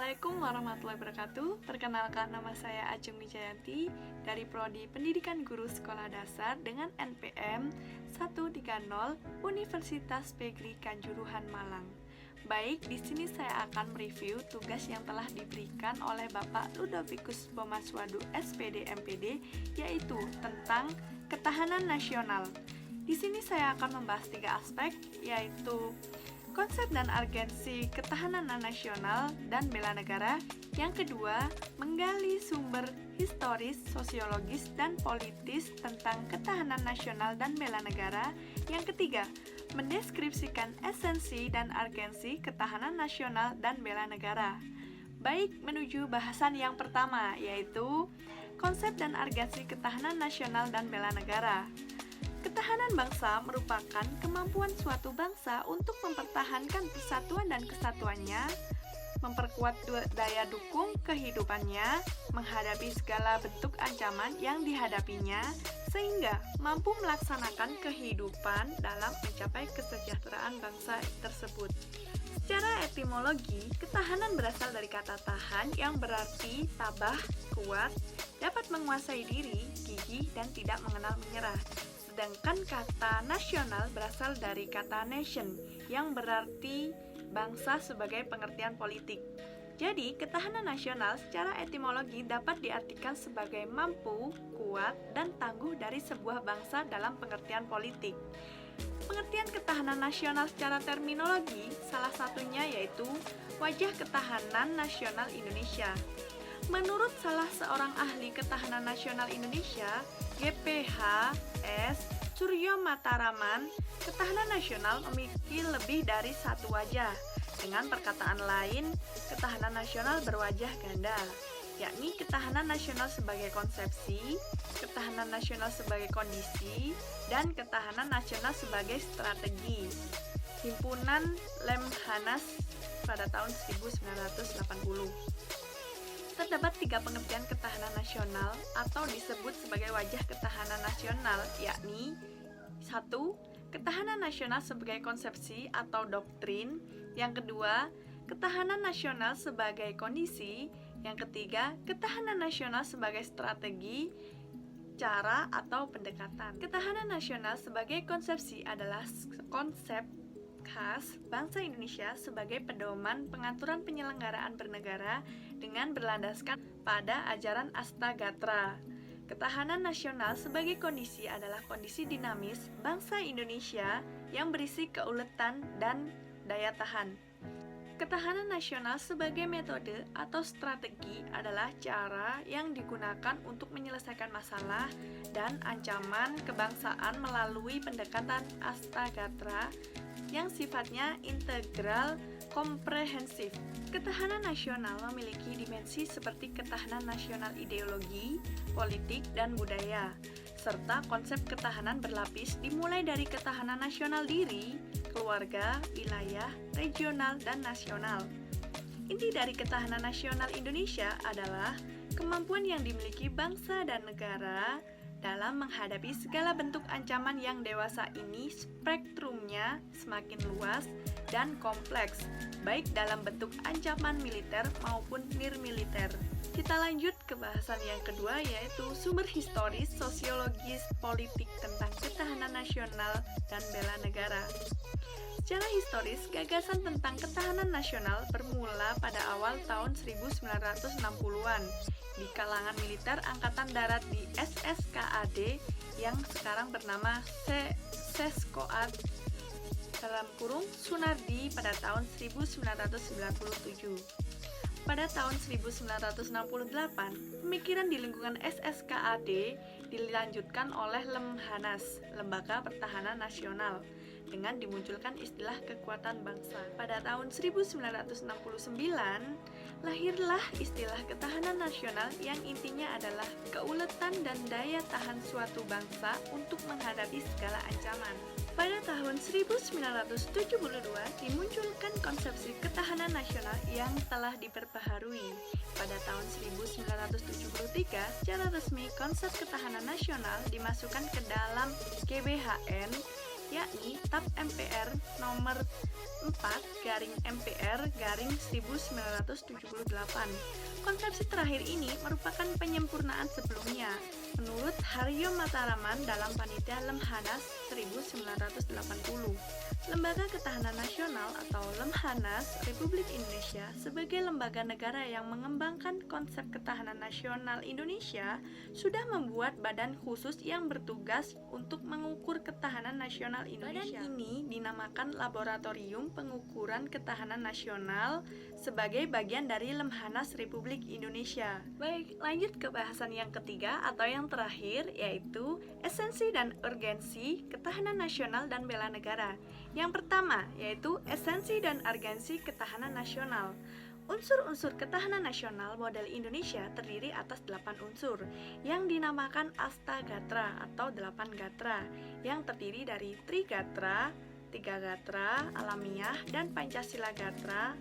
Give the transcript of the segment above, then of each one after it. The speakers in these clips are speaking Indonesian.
Assalamualaikum warahmatullahi wabarakatuh. Perkenalkan, nama saya Ajeng Wijayanti dari Prodi Pendidikan Guru Sekolah Dasar dengan NPM 130 Universitas Pegri Kanjuruhan Malang. Baik, di sini saya akan mereview tugas yang telah diberikan oleh Bapak Ludovicus Bomaswadu SPD MPD, yaitu tentang ketahanan nasional. Di sini saya akan membahas 3 aspek, yaitu konsep dan urgensi ketahanan nasional dan bela negara. Yang kedua, menggali sumber historis, sosiologis, dan politis tentang ketahanan nasional dan bela negara. Yang ketiga, mendeskripsikan esensi dan urgensi ketahanan nasional dan bela negara. Baik, menuju bahasan yang pertama, yaitu konsep dan urgensi ketahanan nasional dan bela negara. Ketahanan bangsa merupakan kemampuan suatu bangsa untuk mempertahankan persatuan dan kesatuannya, memperkuat daya dukung kehidupannya, menghadapi segala bentuk ancaman yang dihadapinya, sehingga mampu melaksanakan kehidupan dalam mencapai kesejahteraan bangsa tersebut. Secara etimologi, ketahanan berasal dari kata tahan yang berarti tabah, kuat, dapat menguasai diri, gigih, dan tidak mengenal menyerah. Sedangkan kata nasional berasal dari kata nation yang berarti bangsa sebagai pengertian politik. Jadi, ketahanan nasional secara etimologi dapat diartikan sebagai mampu, kuat, dan tangguh dari sebuah bangsa dalam pengertian politik. Pengertian ketahanan nasional secara terminologi salah satunya yaitu wajah ketahanan nasional Indonesia. Menurut salah seorang ahli ketahanan nasional Indonesia, GPH.S. Suryo Mataraman, ketahanan nasional memiliki lebih dari satu wajah. Dengan perkataan lain, ketahanan nasional berwajah ganda, yakni ketahanan nasional sebagai konsepsi, ketahanan nasional sebagai kondisi, dan ketahanan nasional sebagai strategi. Himpunan Lemhanas pada tahun 1980. Terdapat 3 pengertian ketahanan nasional atau disebut sebagai wajah ketahanan nasional, yakni 1. Ketahanan nasional sebagai konsepsi atau doktrin. Yang kedua, ketahanan nasional sebagai kondisi. Yang ketiga, ketahanan nasional sebagai strategi, cara atau pendekatan. Ketahanan nasional sebagai konsepsi adalah konsep khas bangsa Indonesia sebagai pedoman pengaturan penyelenggaraan bernegara dengan berlandaskan pada ajaran Astagatra. Ketahanan nasional sebagai kondisi adalah kondisi dinamis bangsa Indonesia yang berisi keuletan dan daya tahan. Ketahanan nasional sebagai metode atau strategi adalah cara yang digunakan untuk menyelesaikan masalah dan ancaman kebangsaan melalui pendekatan Astagatra yang sifatnya integral, komprehensif. Ketahanan nasional memiliki dimensi seperti ketahanan nasional ideologi, politik, dan budaya, serta konsep ketahanan berlapis dimulai dari ketahanan nasional diri, keluarga, wilayah, regional, dan nasional. Inti dari ketahanan nasional Indonesia adalah kemampuan yang dimiliki bangsa dan negara dalam menghadapi segala bentuk ancaman yang dewasa ini. Spektrumnya semakin luas dan kompleks, baik dalam bentuk ancaman militer maupun nirmiliter. Kita lanjut ke bahasan yang kedua, yaitu sumber historis, sosiologis, politik tentang ketahanan nasional dan bela negara. Secara historis, gagasan tentang ketahanan nasional bermula pada awal tahun 1960-an di kalangan militer Angkatan Darat di SSKAD yang sekarang bernama Seskoad Sunardi pada tahun 1997. Pada tahun 1968, pemikiran di lingkungan SSKAD dilanjutkan oleh Lemhanas, Lembaga Pertahanan Nasional, dengan dimunculkan istilah kekuatan bangsa. Pada tahun 1969, lahirlah istilah ketahanan nasional yang intinya adalah keuletan dan daya tahan suatu bangsa untuk menghadapi segala ancaman. Pada tahun 1972 dimunculkan konsepsi ketahanan nasional yang telah diperbaharui. Pada tahun 1973, secara resmi konsep ketahanan nasional dimasukkan ke dalam GBHN yakni TAP MPR nomor 4/MPR/1978. Konsepsi terakhir ini merupakan penyempurnaan sebelumnya. Menurut Haryo Mataraman dalam Panitia Lemhanas 1980, Lembaga Ketahanan Nasional atau Lemhanas Republik Indonesia sebagai lembaga negara yang mengembangkan konsep ketahanan nasional Indonesia sudah membuat badan khusus yang bertugas untuk mengukur ketahanan nasional Indonesia. Badan ini dinamakan Laboratorium Pengukuran Ketahanan Nasional sebagai bagian dari Lemhanas Republik Indonesia. Baik, lanjut ke bahasan yang ketiga atau yang terakhir, yaitu esensi dan urgensi ketahanan nasional dan bela negara. Yang pertama, yaitu esensi dan urgensi ketahanan nasional. Unsur-unsur ketahanan nasional model Indonesia terdiri atas 8 unsur yang dinamakan Astagatra atau 8 gatra yang terdiri dari Trigatra, 3 gatra alamiah, dan Pancasila gatra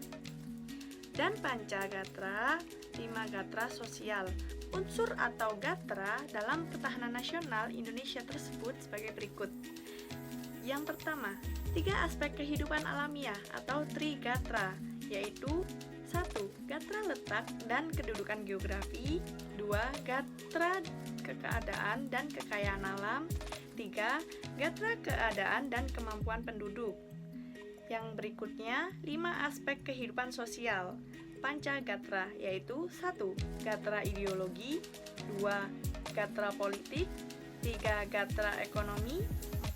dan Pancagatra, 5 gatra sosial. Unsur atau gatra dalam ketahanan nasional Indonesia tersebut sebagai berikut. Yang pertama, 3 aspek kehidupan alamiah atau Trigatra, yaitu 1. Gatra letak dan kedudukan geografi, 2. Gatra keadaan dan kekayaan alam, 3. Gatra keadaan dan kemampuan penduduk. Yang berikutnya, 5 aspek kehidupan sosial, Pancagatra, yaitu 1. Gatra ideologi, 2. Gatra politik, 3. Gatra ekonomi,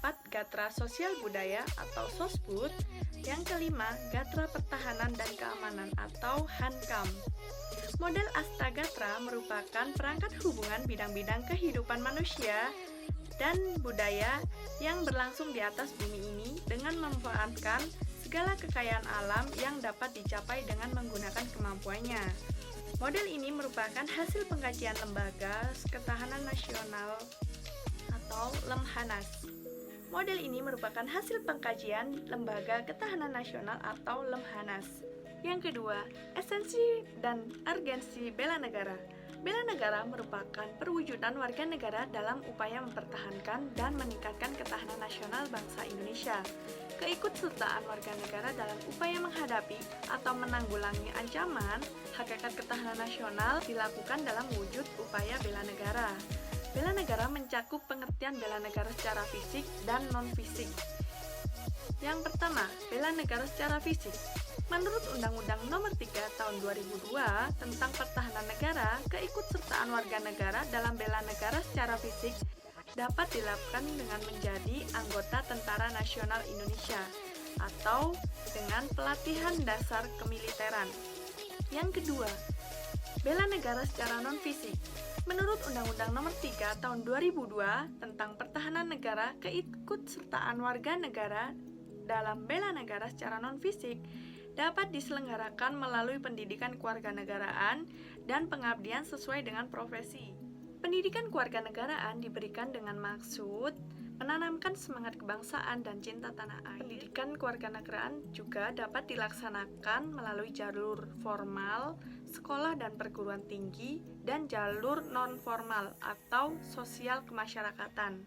4. Gatra sosial budaya atau Sosbud, yang kelima, Gatra pertahanan dan keamanan atau Hankam. Model Astagatra merupakan perangkat hubungan bidang-bidang kehidupan manusia dan budaya yang berlangsung di atas bumi ini dengan memanfaatkan segala kekayaan alam yang dapat dicapai dengan menggunakan kemampuannya. Model ini merupakan hasil pengkajian Lembaga Ketahanan Nasional atau Lemhanas. Model ini merupakan hasil pengkajian Lembaga Ketahanan Nasional atau Lemhanas. Yang kedua, esensi dan urgensi bela negara. Bela negara merupakan perwujudan warga negara dalam upaya mempertahankan dan meningkatkan ketahanan nasional bangsa Indonesia. Keikutsertaan warga negara dalam upaya menghadapi atau menanggulangi ancaman hakikat ketahanan nasional dilakukan dalam wujud upaya bela negara. Bela negara mencakup pengertian bela negara secara fisik dan non-fisik. Yang pertama, bela negara secara fisik. Menurut Undang-Undang Nomor 3 Tahun 2002 tentang Pertahanan Negara, keikutsertaan warga negara dalam bela negara secara fisik dapat dilakukan dengan menjadi anggota Tentara Nasional Indonesia atau dengan pelatihan dasar kemiliteran. Yang kedua, bela negara secara non-fisik. Menurut Undang-Undang Nomor 3 Tahun 2002 tentang Pertahanan Negara, keikutsertaan warga negara dalam bela negara secara non-fisik dapat diselenggarakan melalui pendidikan kewarganegaraan dan pengabdian sesuai dengan profesi. Pendidikan kewarganegaraan diberikan dengan maksud menanamkan semangat kebangsaan dan cinta tanah air. Pendidikan kewarganegaraan juga dapat dilaksanakan melalui jalur formal, sekolah dan perguruan tinggi, dan jalur non-formal atau sosial kemasyarakatan.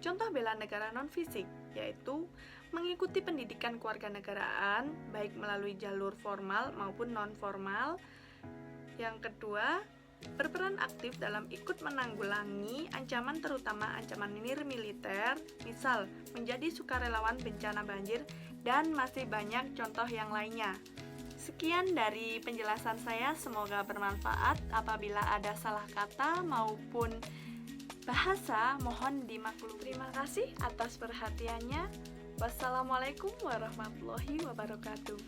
Contoh bela negara non-fisik yaitu mengikuti pendidikan kewarganegaraan baik melalui jalur formal maupun non-formal. Yang kedua, berperan aktif dalam ikut menanggulangi ancaman terutama ancaman militer, misal menjadi sukarelawan bencana banjir dan masih banyak contoh yang lainnya. Sekian dari penjelasan saya, semoga bermanfaat. Apabila ada salah kata maupun bahasa, mohon dimaklumi. Terima kasih atas perhatiannya. Wassalamualaikum warahmatullahi wabarakatuh.